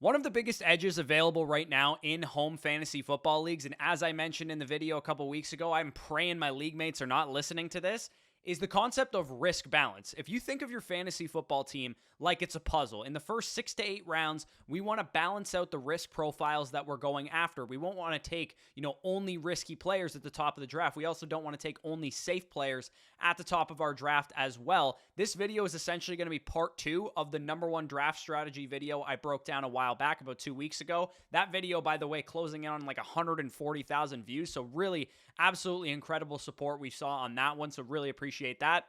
One of the biggest edges available right now in home fantasy football leagues, and as I mentioned in the video a couple weeks ago, I'm praying my league mates are not listening to this, is the concept of risk balance. If you think of your fantasy football team like it's a puzzle, in the first 6 to 8 rounds, we want to balance out the risk profiles that we're going after. We won't want to take, only risky players at the top of the draft. We also don't want to take only safe players at the top of our draft as well. This video is essentially going to be part 2 of the #1 draft strategy video I broke down a while back, about 2 weeks ago. That video, by the way, closing in on like 140,000 views. So really, absolutely incredible support we saw on that one. So really appreciate that.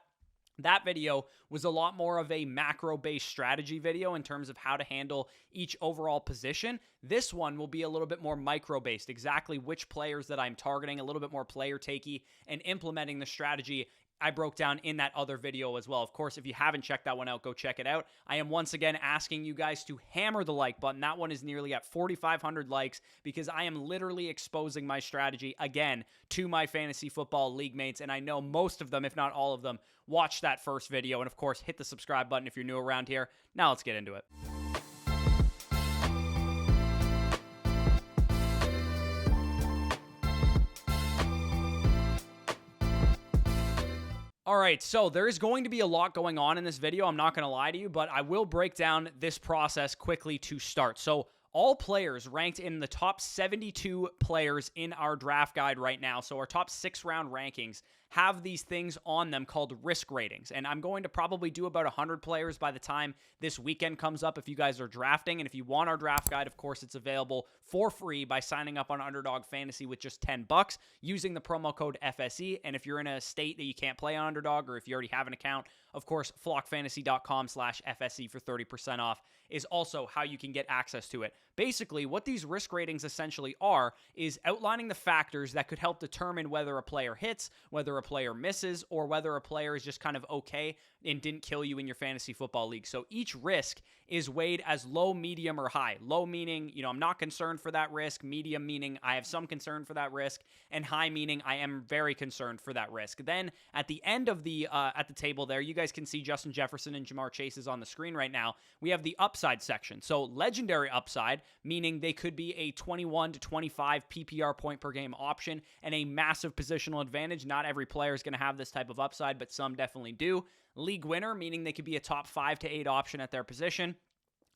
That video was a lot more of a macro-based strategy video in terms of how to handle each overall position. This one will be a little bit more micro-based, exactly which players that I'm targeting, a little bit more player-takey, and implementing the strategy I broke down in that other video as well. Of course, if you haven't checked that one out, go check it out. I am once again asking you guys to hammer the like button. That one is nearly at 4,500 likes because I am literally exposing my strategy again to my fantasy football league mates. And I know most of them, if not all of them, watched that first video. And of course, hit the subscribe button if you're new around here. Now let's get into it. All right, so there is going to be a lot going on in this video. I'm not going to lie to you, but I will break down this process quickly to start. So all players ranked in the top 72 players in our draft guide right now, so our top 6-round rankings, have these things on them called risk ratings. And I'm going to probably do about 100 players by the time this weekend comes up if you guys are drafting. And if you want our draft guide, of course, it's available for free by signing up on Underdog Fantasy with just $10 using the promo code FSE. And if you're in a state that you can't play on Underdog, or if you already have an account, of course, flockfantasy.com/FSE for 30% off is also how you can get access to it. Basically, what these risk ratings essentially are is outlining the factors that could help determine whether a player hits, whether a player misses, or whether a player is just kind of okay and didn't kill you in your fantasy football league. So each risk is weighed as low, medium, or high. Low meaning, I'm not concerned for that risk. Medium meaning I have some concern for that risk. And high meaning I am very concerned for that risk. Then at the end of the at the table there, you guys can see Justin Jefferson and Jamar Chase is on the screen right now. We have the upside section. So legendary upside, meaning they could be a 21 to 25 PPR point per game option and a massive positional advantage. Not every player is going to have this type of upside, but some definitely do. League winner, meaning they could be a top 5 to 8 option at their position.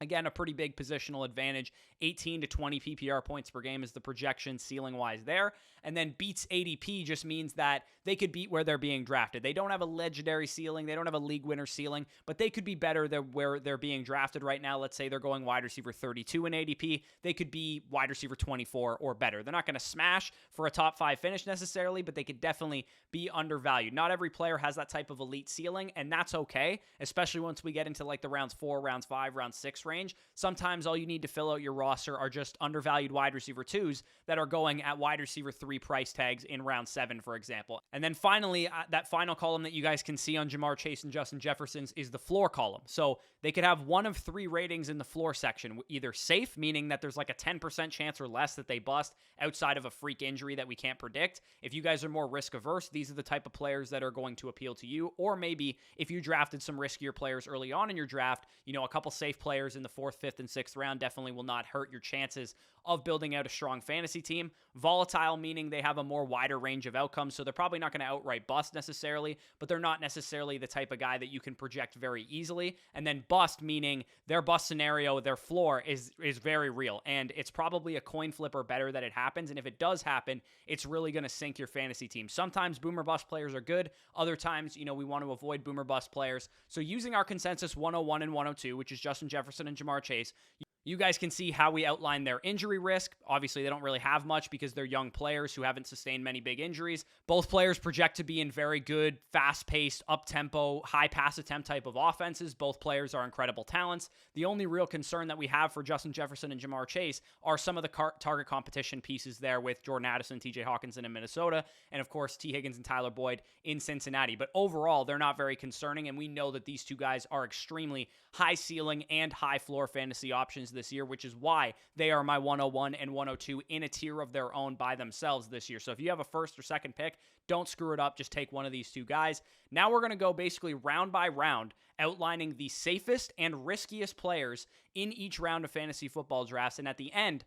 Again, a pretty big positional advantage. 18 to 20 PPR points per game is the projection ceiling-wise there. And then beats ADP just means that they could beat where they're being drafted. They don't have a legendary ceiling. They don't have a league winner ceiling, but they could be better than where they're being drafted right now. Let's say they're going wide receiver 32 in ADP. They could be wide receiver 24 or better. They're not going to smash for a top 5 finish necessarily, but they could definitely be undervalued. Not every player has that type of elite ceiling, and that's okay, especially once we get into like the rounds 4, rounds 5, round 6 range. Sometimes all you need to fill out your roster are just undervalued wide receiver 2s that are going at wide receiver 3 price tags in round 7, for example. And then finally, that final column that you guys can see on Jamar Chase and Justin Jefferson's is the floor column. So they could have one of 3 ratings in the floor section, either safe, meaning that there's like a 10% chance or less that they bust outside of a freak injury that we can't predict. If you guys are more risk averse, these are the type of players that are going to appeal to you. Or maybe if you drafted some riskier players early on in your draft, a couple safe players in the 4th, 5th, and 6th round definitely will not hurt your chances of building out a strong fantasy team. Volatile, meaning they have a more wider range of outcomes, so they're probably not going to outright bust necessarily, but they're not necessarily the type of guy that you can project very easily. And then bust, meaning their bust scenario, their floor is very real, and it's probably a coin flip or better that it happens, and if it does happen, it's really going to sink your fantasy team. Sometimes boomer bust players are good. Other times, we want to avoid boomer bust players. So using our consensus 101 and 102, which is Justin Jefferson and Jamar Chase, you guys can see how we outline their injury risk. Obviously, they don't really have much because they're young players who haven't sustained many big injuries. Both players project to be in very good, fast-paced, up-tempo, high pass attempt type of offenses. Both players are incredible talents. The only real concern that we have for Justin Jefferson and Jamar Chase are some of the target competition pieces there with Jordan Addison, TJ Hawkinson in Minnesota, and of course, T. Higgins and Tyler Boyd in Cincinnati. But overall, they're not very concerning, and we know that these two guys are extremely high ceiling and high floor fantasy options this year, which is why they are my 101 and 102 in a tier of their own by themselves this year. So if you have a first or second pick, don't screw it up. Just take one of these two guys. Now we're going to go basically round by round, outlining the safest and riskiest players in each round of fantasy football drafts. And at the end,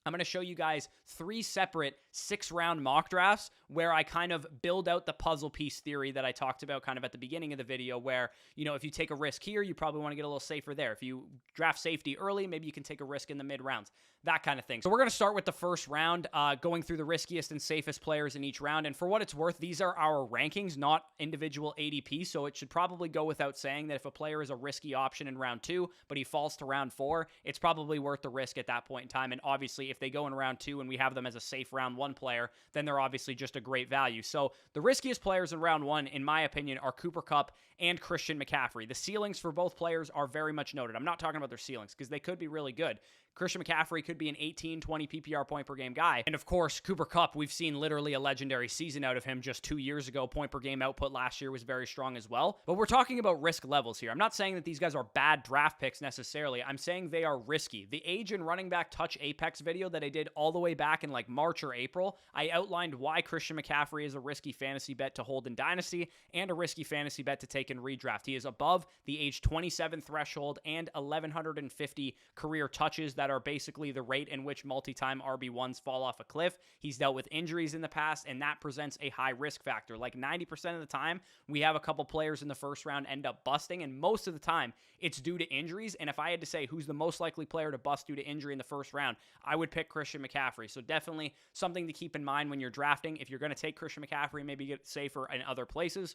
I'm going to show you guys 3 separate 6-round mock drafts where I kind of build out the puzzle piece theory that I talked about kind of at the beginning of the video where, you know, if you take a risk here, you probably want to get a little safer there. If you draft safety early, maybe you can take a risk in the mid rounds, that kind of thing. So we're going to start with the first round, going through the riskiest and safest players in each round. And for what it's worth, these are our rankings, not individual ADP. So it should probably go without saying that if a player is a risky option in round 2, but he falls to round 4, it's probably worth the risk at that point in time. And obviously, if they go in round 2 and we have them as a safe round 1 player, then they're obviously just a great value. So the riskiest players in round 1, in my opinion, are Cooper Kupp and Christian McCaffrey. The ceilings for both players are very much noted. I'm not talking about their ceilings because they could be really good. Christian McCaffrey could be an 18, 20 PPR point per game guy. And of course, Cooper Kupp, we've seen literally a legendary season out of him just 2 years ago. Point per game output last year was very strong as well. But we're talking about risk levels here. I'm not saying that these guys are bad draft picks necessarily. I'm saying they are risky. The age and running back touch apex video that I did all the way back in like March or April, I outlined why Christian McCaffrey is a risky fantasy bet to hold in Dynasty and a risky fantasy bet to take in redraft. He is above the age 27 threshold and 1,150 career touches that are basically the rate in which multi-time RB1s fall off a cliff. He's dealt with injuries in the past, and that presents a high risk factor. Like 90% of the time, we have a couple players in the first round end up busting, and most of the time, it's due to injuries. And if I had to say who's the most likely player to bust due to injury in the first round, I would pick Christian McCaffrey. So definitely something to keep in mind when you're drafting. If you're going to take Christian McCaffrey, maybe get safer in other places.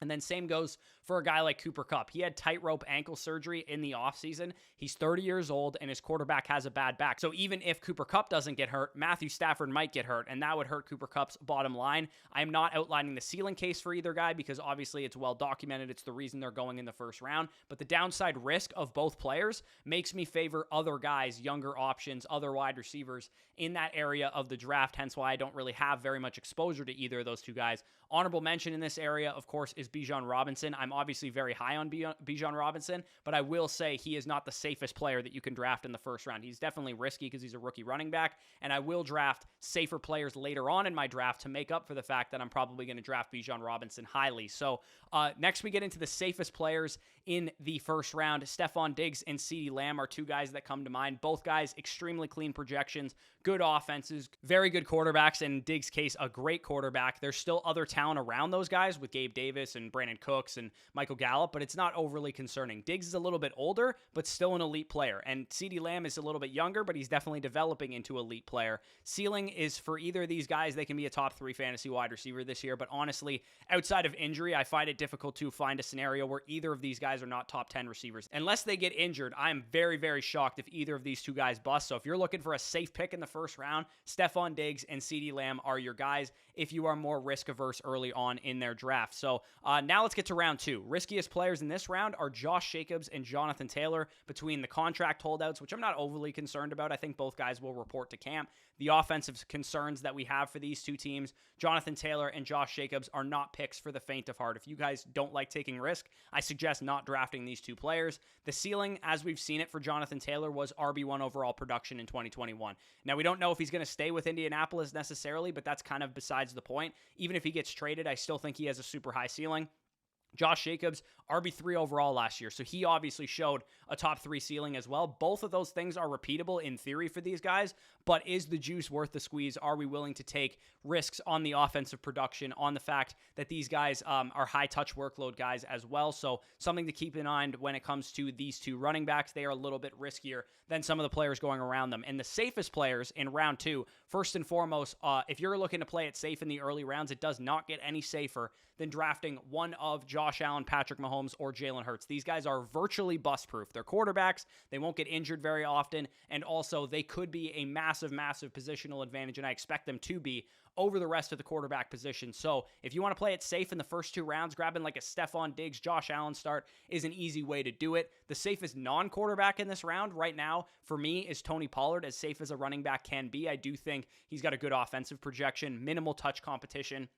And then same goes for a guy like Cooper Kupp. He had tightrope ankle surgery in the offseason. He's 30 years old, and his quarterback has a bad back. So even if Cooper Kupp doesn't get hurt, Matthew Stafford might get hurt, and that would hurt Cooper Kupp's bottom line. I am not outlining the ceiling case for either guy because obviously it's well documented. It's the reason they're going in the first round. But the downside risk of both players makes me favor other guys, younger options, other wide receivers in that area of the draft, hence why I don't really have very much exposure to either of those two guys. Honorable mention in this area, of course, is Bijan Robinson. I'm obviously very high on Bijan Robinson, but I will say he is not the safest player that you can draft in the first round. He's definitely risky because he's a rookie running back, and I will draft safer players later on in my draft to make up for the fact that I'm probably going to draft Bijan Robinson highly. So next we get into the safest players in the first round. Stephon Diggs and CeeDee Lamb are two guys that come to mind. Both guys extremely clean projections, good offenses, very good quarterbacks. In Diggs' case, a great quarterback. There's still other talent around those guys with Gabe Davis and Brandon Cooks and Michael Gallup, but it's not overly concerning. Diggs is a little bit older, but still an elite player. And CeeDee Lamb is a little bit younger, but he's definitely developing into elite player. Ceiling is for either of these guys. They can be a top 3 fantasy wide receiver this year, but honestly, outside of injury, I find it difficult to find a scenario where either of these guys are not top 10 receivers. Unless they get injured, I'm very, very shocked if either of these two guys bust. So if you're looking for a safe pick in the first round, Stephon Diggs and CeeDee Lamb are your guys if you are more risk averse early on in their draft. So now let's get to round 2. Riskiest players in this round are Josh Jacobs and Jonathan Taylor. Between the contract holdouts, which I'm not overly concerned about, I think both guys will report to camp. The offensive concerns that we have for these two teams, Jonathan Taylor and Josh Jacobs, are not picks for the faint of heart. If you guys don't like taking risk, I suggest not drafting these two players. The ceiling, as we've seen it for Jonathan Taylor, was RB1 overall production in 2021. Now, we don't know if he's going to stay with Indianapolis necessarily, but that's kind of besides the point. Even if he gets traded, I still think he has a super high ceiling. Josh Jacobs, RB3 overall last year, so he obviously showed a top 3 ceiling as well. Both of those things are repeatable in theory for these guys, but is the juice worth the squeeze? Are we willing to take risks on the offensive production, on the fact that these guys are high-touch workload guys as well? So something to keep in mind when it comes to these two running backs. They are a little bit riskier than some of the players going around them. And the safest players in round 2, first and foremost, if you're looking to play it safe in the early rounds, it does not get any safer than drafting one of Josh Allen, Patrick Mahomes, or Jalen Hurts. These guys are virtually bust-proof. They're quarterbacks. They won't get injured very often, and also they could be a massive, massive positional advantage, and I expect them to be over the rest of the quarterback position. So if you want to play it safe in the first 2 rounds, grabbing like a Stephon Diggs, Josh Allen start is an easy way to do it. The safest non-quarterback in this round right now for me is Tony Pollard, as safe as a running back can be. I do think he's got a good offensive projection, minimal touch competition.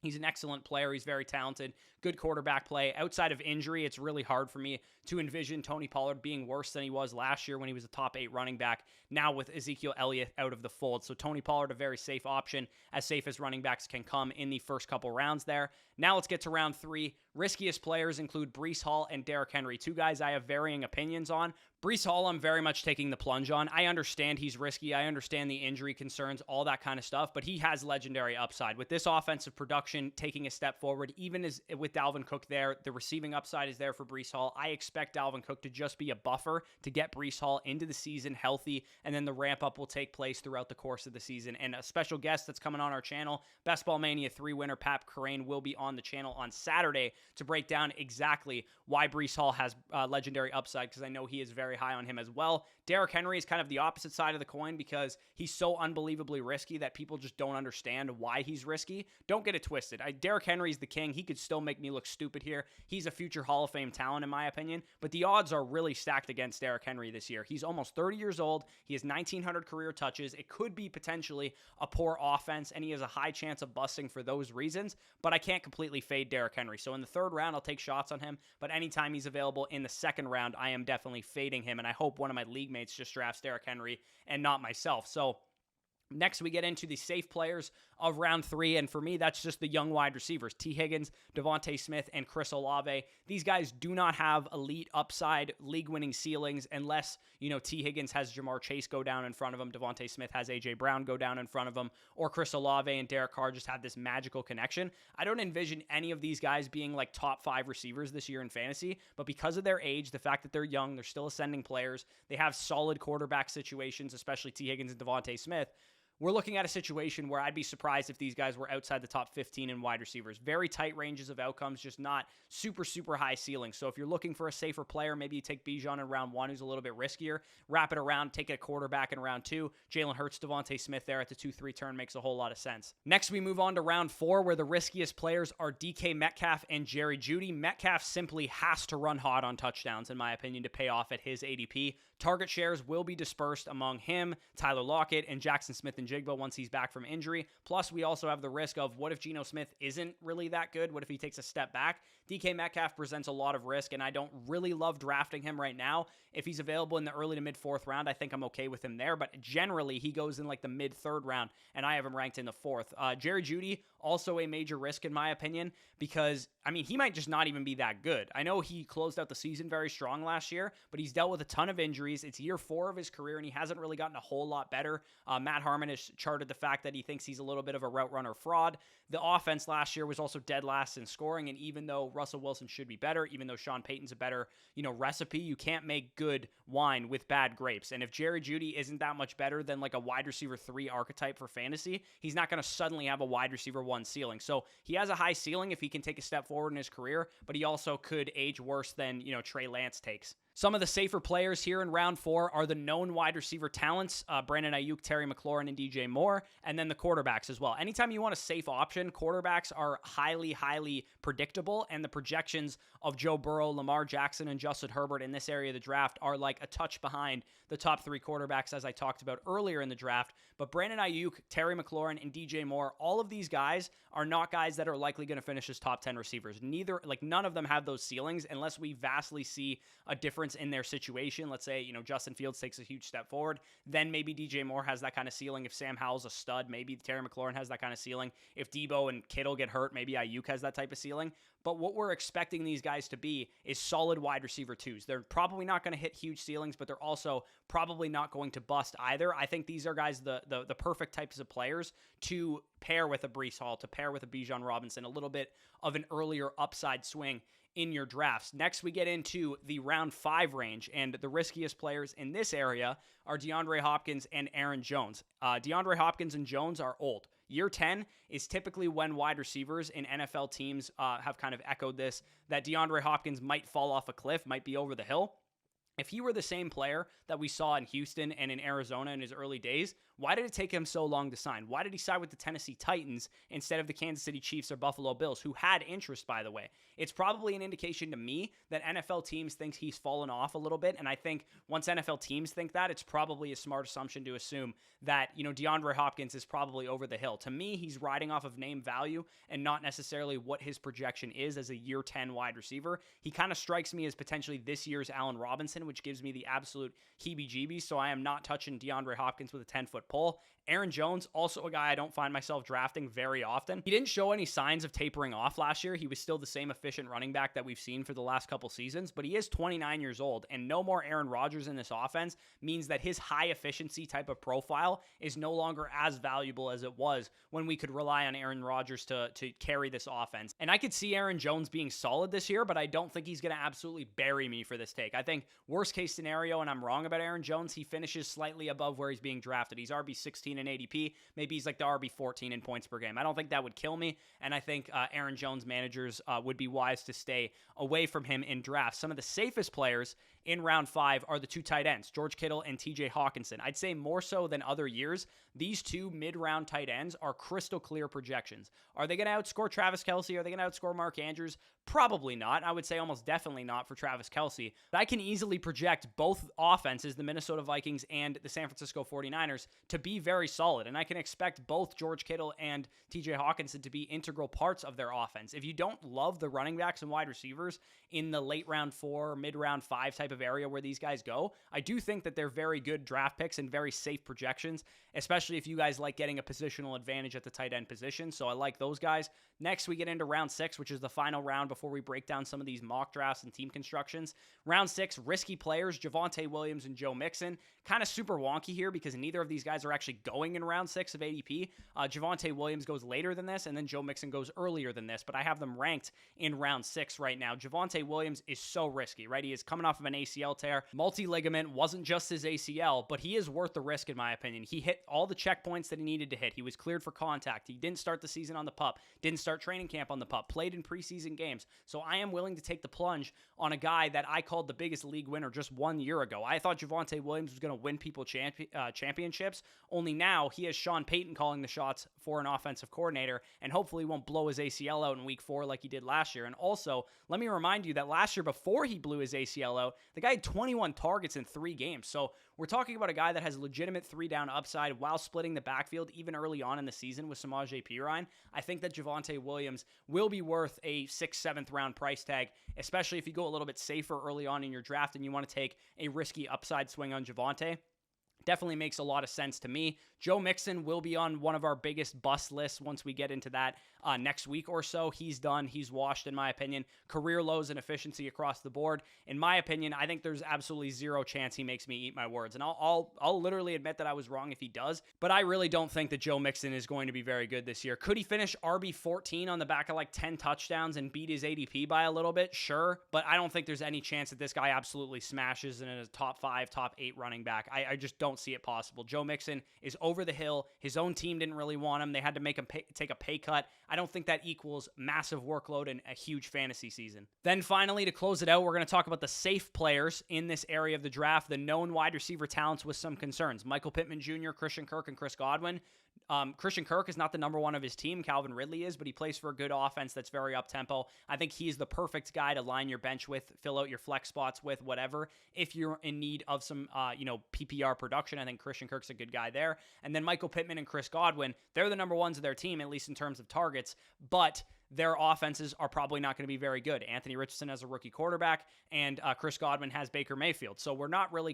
He's an excellent player. He's very talented. Good quarterback play. Outside of injury, it's really hard for me to envision Tony Pollard being worse than he was last year when he was a top 8 running back, now with Ezekiel Elliott out of the fold. So Tony Pollard, a very safe option, as safe as running backs can come in the first couple rounds there. Now let's get to round 3. Riskiest players include Breece Hall and Derrick Henry, two guys I have varying opinions on. Breece Hall, I'm very much taking the plunge on. I understand he's risky. I understand the injury concerns, all that kind of stuff, but he has legendary upside. With this offensive production taking a step forward, even as with Dalvin Cook there, the receiving upside is there for Breece Hall. I expect Dalvin Cook to just be a buffer to get Breece Hall into the season healthy, and then the ramp up will take place throughout the course of the season. And a special guest that's coming on our channel, Best Ball Mania 3 winner Pat Kerrane, will be on the channel on Saturday to break down exactly why Breece Hall has legendary upside, because I know he is very high on him as well. Derrick Henry is kind of the opposite side of the coin because he's so unbelievably risky that people just don't understand why he's risky. Don't get it twisted. Derrick Henry's the king. He could still make me look stupid here. He's a future Hall of Fame talent in my opinion, but the odds are really stacked against Derrick Henry this year. He's almost 30 years old. He has 1,900 career touches. It could be potentially a poor offense, and he has a high chance of busting for those reasons, but I can't completely fade Derrick Henry. So in the third round, I'll take shots on him, but anytime he's available in the second round, I am definitely fading him, and I hope one of my league mates just drafts Derrick Henry and not myself. So next, we get into the safe players of round 3, and for me, that's just the young wide receivers, T. Higgins, Devontae Smith, and Chris Olave. These guys do not have elite upside, league-winning ceilings unless, T. Higgins has Jamar Chase go down in front of him, Devontae Smith has A.J. Brown go down in front of him, or Chris Olave and Derek Carr just have this magical connection. I don't envision any of these guys being like top 5 receivers this year in fantasy, but because of their age, the fact that they're young, they're still ascending players, they have solid quarterback situations, especially T. Higgins and Devontae Smith. We're looking at a situation where I'd be surprised if these guys were outside the top 15 in wide receivers. Very tight ranges of outcomes, just not super, super high ceilings. So if you're looking for a safer player, maybe you take Bijan in round 1, who's a little bit riskier. Wrap it around, take a quarterback in round 2. Jalen Hurts, Devontae Smith there at the 2-3 turn makes a whole lot of sense. Next, we move on to round 4, where the riskiest players are DK Metcalf and Jerry Jeudy. Metcalf simply has to run hot on touchdowns, in my opinion, to pay off at his ADP. Target shares will be dispersed among him, Tyler Lockett, and Jackson Smith-Njigba once he's back from injury. Plus, we also have the risk of what if Geno Smith isn't really that good? What if he takes a step back? DK Metcalf presents a lot of risk, and I don't really love drafting him right now. If he's available in the early to mid-4th round, I think I'm okay with him there, but generally, he goes in like the mid-3rd round, and I have him ranked in the 4th. Jerry Jeudy, also a major risk in my opinion, because, he might just not even be that good. I know he closed out the season very strong last year, but he's dealt with a ton of injuries. It's year 4 of his career, and he hasn't really gotten a whole lot better. Matt Harmon has charted the fact that he thinks he's a little bit of a route runner fraud. The offense last year was also dead last in scoring, and even though Russell Wilson should be better, even though Sean Payton's a better, recipe, you can't make good wine with bad grapes. And if Jerry Jeudy isn't that much better than like a wide receiver 3 archetype for fantasy, he's not going to suddenly have a wide receiver 1 ceiling. So he has a high ceiling if he can take a step forward in his career, but he also could age worse than, Trey Lance takes. Some of the safer players here in round 4 are the known wide receiver talents, Brandon Ayuk, Terry McLaurin, and DJ Moore, and then the quarterbacks as well. Anytime you want a safe option, quarterbacks are highly, highly predictable, and the projections of Joe Burrow, Lamar Jackson, and Justin Herbert in this area of the draft are like a touch behind the top 3 quarterbacks, as I talked about earlier in the draft. But Brandon Ayuk, Terry McLaurin, and DJ Moore, all of these guys are not guys that are likely going to finish as top 10 receivers. None of them have those ceilings unless we vastly see a difference in their situation. Let's say, Justin Fields takes a huge step forward. Then maybe DJ Moore has that kind of ceiling. If Sam Howell's a stud, maybe Terry McLaurin has that kind of ceiling. If Debo and Kittle get hurt, maybe Ayuk has that type of ceiling. But what we're expecting these guys to be is solid wide receiver 2s. They're probably not going to hit huge ceilings, but they're also probably not going to bust either. I think these are guys, the perfect types of players to pair with a Breece Hall, to pair with a Bijan Robinson, a little bit of an earlier upside swing in your drafts. Next, we get into the round 5 range, and the riskiest players in this area are DeAndre Hopkins and Aaron Jones. DeAndre Hopkins and Jones are old. Year 10 is typically when wide receivers in NFL teams have kind of echoed this, that DeAndre Hopkins might fall off a cliff, might be over the hill. If he were the same player that we saw in Houston and in Arizona in his early days, why did it take him so long to sign? Why did he sign with the Tennessee Titans instead of the Kansas City Chiefs or Buffalo Bills, who had interest, by the way? It's probably an indication to me that NFL teams think he's fallen off a little bit, and I think once NFL teams think that, it's probably a smart assumption to assume that, DeAndre Hopkins is probably over the hill. To me, he's riding off of name value and not necessarily what his projection is as a year 10 wide receiver. He kind of strikes me as potentially this year's Allen Robinson, which gives me the absolute heebie-jeebies, so I am not touching DeAndre Hopkins with a 10-foot pole. Aaron Jones, also a guy I don't find myself drafting very often. He didn't show any signs of tapering off last year. He was still the same efficient running back that we've seen for the last couple seasons, but he is 29 years old, and no more Aaron Rodgers in this offense means that his high efficiency type of profile is no longer as valuable as it was when we could rely on Aaron Rodgers to carry this offense. And I could see Aaron Jones being solid this year, but I don't think he's going to absolutely bury me for this take. I think worst case scenario, and I'm wrong about Aaron Jones, he finishes slightly above where he's being drafted. He's RB16 in ADP. Maybe he's like the RB14 in points per game. I don't think that would kill me, and I think Aaron Jones managers would be wise to stay away from him in drafts. Some of the safest players in round 5 are the 2 tight ends, George Kittle and TJ Hawkinson. I'd say more so than other years, these 2 mid-round tight ends are crystal clear projections. Are they going to outscore Travis Kelce? Are they going to outscore Mark Andrews? Probably not. I would say almost definitely not for Travis Kelce. But I can easily project both offenses, the Minnesota Vikings and the San Francisco 49ers, to be very solid. And I can expect both George Kittle and TJ Hawkinson to be integral parts of their offense. If you don't love the running backs and wide receivers in the late round 4, mid round 5 type of area where these guys go, I do think that they're very good draft picks and very safe projections, especially if you guys like getting a positional advantage at the tight end position. So I like those guys. Next, we get into round 6, which is the final round before we break down some of these mock drafts and team constructions. Round 6, risky players, Javonte Williams and Joe Mixon. Kind of super wonky here because neither of these guys are actually going in round 6 of ADP. Javonte Williams goes later than this, and then Joe Mixon goes earlier than this, but I have them ranked in round 6 right now. Javonte Williams is so risky, right? He is coming off of an ACL tear. Multi-ligament wasn't just his ACL, but he is worth the risk in my opinion. He hit all the checkpoints that he needed to hit. He was cleared for contact. He didn't start the season on the PUP, didn't start training camp on the PUP, played in preseason games. So I am willing to take the plunge on a guy that I called the biggest league winner just 1 year ago. I thought Javonte Williams was going to win people championships, only now he has Sean Payton calling the shots for an offensive coordinator, and hopefully won't blow his ACL out in week 4 like he did last year. And also, let me remind you that last year before he blew his ACL out, the guy had 21 targets in 3 games. So we're talking about a guy that has legitimate 3-down upside while splitting the backfield even early on in the season with Samaje Perine. I think that Javonte Williams will be worth a 6th, 7th round price tag, especially if you go a little bit safer early on in your draft and you want to take a risky upside swing on Javonte. Definitely makes a lot of sense to me. Joe Mixon will be on one of our biggest bust lists once we get into that next week or so. He's done. He's washed, in my opinion. Career lows in efficiency across the board. In my opinion, I think there's absolutely zero chance he makes me eat my words. And I'll literally admit that I was wrong if he does. But I really don't think that Joe Mixon is going to be very good this year. Could he finish RB14 on the back of like 10 touchdowns and beat his ADP by a little bit? Sure. But I don't think there's any chance that this guy absolutely smashes in a top 5, top 8 running back. I just don't see it possible. Joe Mixon is over the hill. His own team didn't really want him. They had to make him take a pay cut. I don't think that equals massive workload and a huge fantasy season. Then finally, to close it out, we're going to talk about the safe players in this area of the draft, the known wide receiver talents with some concerns. Michael Pittman Jr., Christian Kirk, and Chris Godwin. Christian Kirk is not the number 1 of his team. Calvin Ridley is, but he plays for a good offense that's very up-tempo. I think he's the perfect guy to line your bench with, fill out your flex spots with, whatever. If you're in need of some, PPR production, I think Christian Kirk's a good guy there. And then Michael Pittman and Chris Godwin, they're the number 1s of their team, at least in terms of targets, but their offenses are probably not going to be very good. Anthony Richardson has a rookie quarterback, and Chris Godwin has Baker Mayfield. So we're not really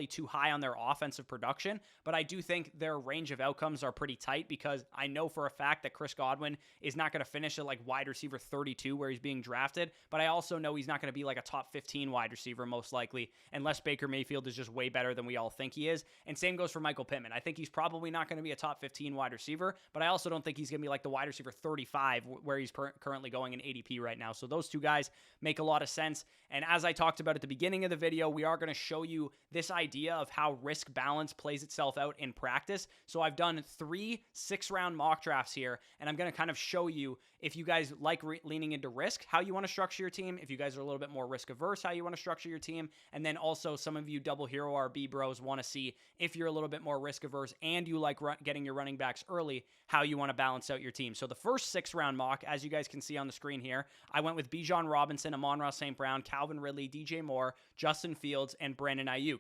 too high on their offensive production, but I do think their range of outcomes are pretty tight because I know for a fact that Chris Godwin is not going to finish at like wide receiver 32 where he's being drafted, but I also know he's not going to be like a top 15 wide receiver most likely unless Baker Mayfield is just way better than we all think he is. And same goes for Michael Pittman. I think he's probably not going to be a top 15 wide receiver, but I also don't think he's going to be like the wide receiver 35 where he's currently going in ADP right now. So those two guys make a lot of sense. And as I talked about at the beginning of the video, we are going to show you this idea of how risk balance plays itself out in practice. So I've done 3 6-round mock drafts here, and I'm going to kind of show you, if you guys like leaning into risk, how you want to structure your team. If you guys are a little bit more risk averse, how you want to structure your team. And then also some of you double hero RB bros want to see, if you're a little bit more risk averse and you like getting your running backs early, how you want to balance out your team. So the first 6-round mock, as you guys can see on the screen here, I went with Bijan Robinson, Amon-Ra St. Brown, Calvin Ridley, DJ Moore, Justin Fields, and Brandon Ayuk.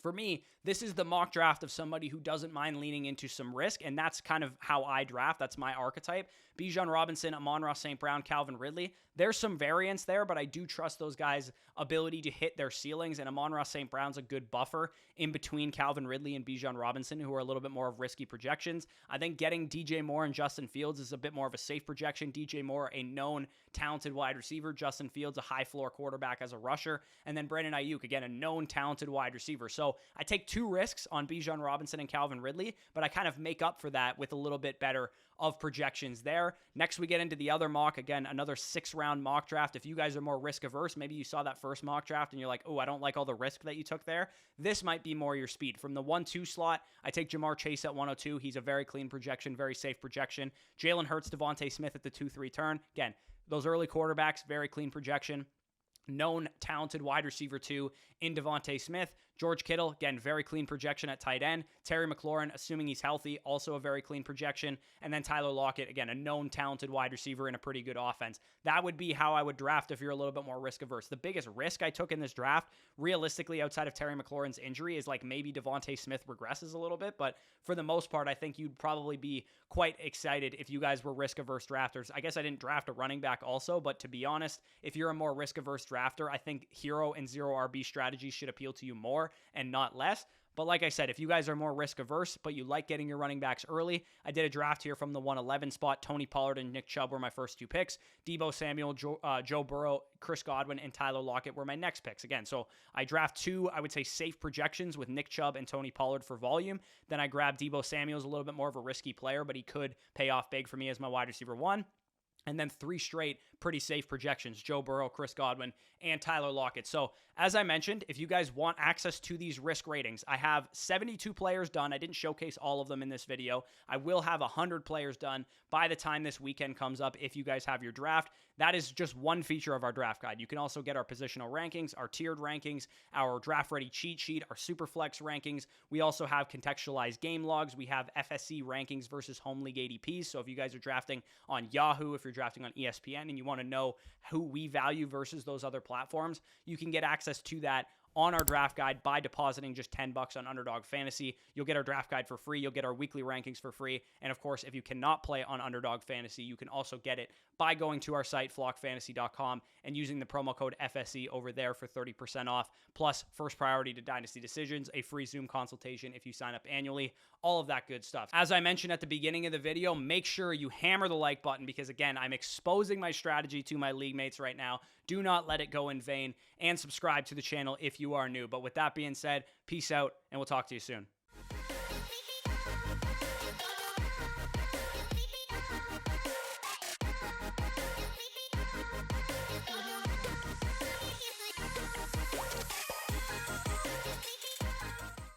For me, this is the mock draft of somebody who doesn't mind leaning into some risk, and that's kind of how I draft. That's my archetype. Bijan Robinson, Amon-Ra St. Brown, Calvin Ridley. There's some variance there, but I do trust those guys' ability to hit their ceilings, and Amon-Ra St. Brown's a good buffer in between Calvin Ridley and Bijan Robinson, who are a little bit more of risky projections. I think getting DJ Moore and Justin Fields is a bit more of a safe projection. DJ Moore, a known talented wide receiver. Justin Fields, a high floor quarterback as a rusher. And then Brandon Ayuk, again, a known talented wide receiver. So I take 2 risks on Bijan Robinson and Calvin Ridley, but I kind of make up for that with a little bit better of projections there. Next, we get into the other mock. Again, another 6-round mock draft. If you guys are more risk averse, maybe you saw that first mock draft and you're like, oh, I don't like all the risk that you took there. This might be more your speed. From the 1-2 slot, I take Jamar Chase at 102. He's a very clean projection, very safe projection. Jalen Hurts, Devontae Smith at the 2-3 turn. Again, those early quarterbacks, very clean projection. Known talented wide receiver 2 in Devontae Smith. George Kittle, again, very clean projection at tight end. Terry McLaurin, assuming he's healthy, also a very clean projection. And then Tyler Lockett, again, a known talented wide receiver in a pretty good offense. That would be how I would draft if you're a little bit more risk averse. The biggest risk I took in this draft, realistically, outside of Terry McLaurin's injury, is like maybe Devontae Smith regresses a little bit. But for the most part, I think you'd probably be quite excited if you guys were risk averse drafters. I guess I didn't draft a running back also, but to be honest, if you're a more risk averse drafter, I think hero and zero RB strategies should appeal to you more and not less. But like I said, if you guys are more risk averse, but you like getting your running backs early, I did a draft here from the 111 spot. Tony Pollard and Nick Chubb were my first 2 picks. Deebo Samuel, Joe Burrow, Chris Godwin, and Tyler Lockett were my next picks. Again, so I draft 2, I would say, safe projections with Nick Chubb and Tony Pollard for volume. Then I grabbed Deebo Samuel's a little bit more of a risky player, but he could pay off big for me as my wide receiver 1. And then 3 straight pretty safe projections: Joe Burrow, Chris Godwin, and Tyler Lockett. So as I mentioned, if you guys want access to these risk ratings, I have 72 players done. I didn't showcase all of them in this video. I will have 100 players done by the time this weekend comes up if you guys have your draft. That is just one feature of our draft guide. You can also get our positional rankings, our tiered rankings, our draft ready cheat sheet, our Superflex rankings. We also have contextualized game logs. We have FSC rankings versus home league ADPs. So if you guys are drafting on Yahoo, if you're drafting on ESPN and you want to know who we value versus those other platforms, you can get access to that on our draft guide by depositing just $10 on Underdog Fantasy. You'll get our draft guide for free. You'll get our weekly rankings for free. And of course, if you cannot play on Underdog Fantasy, you can also get it by going to our site, flockfantasy.com, and using the promo code FSE over there for 30% off, plus first priority to Dynasty decisions, a free Zoom consultation if you sign up annually, all of that good stuff. As I mentioned at the beginning of the video, make sure you hammer the like button because, again, I'm exposing my strategy to my league mates right now. Do not let it go in vain, and subscribe to the channel if you are new. But with that being said, peace out, and we'll talk to you soon.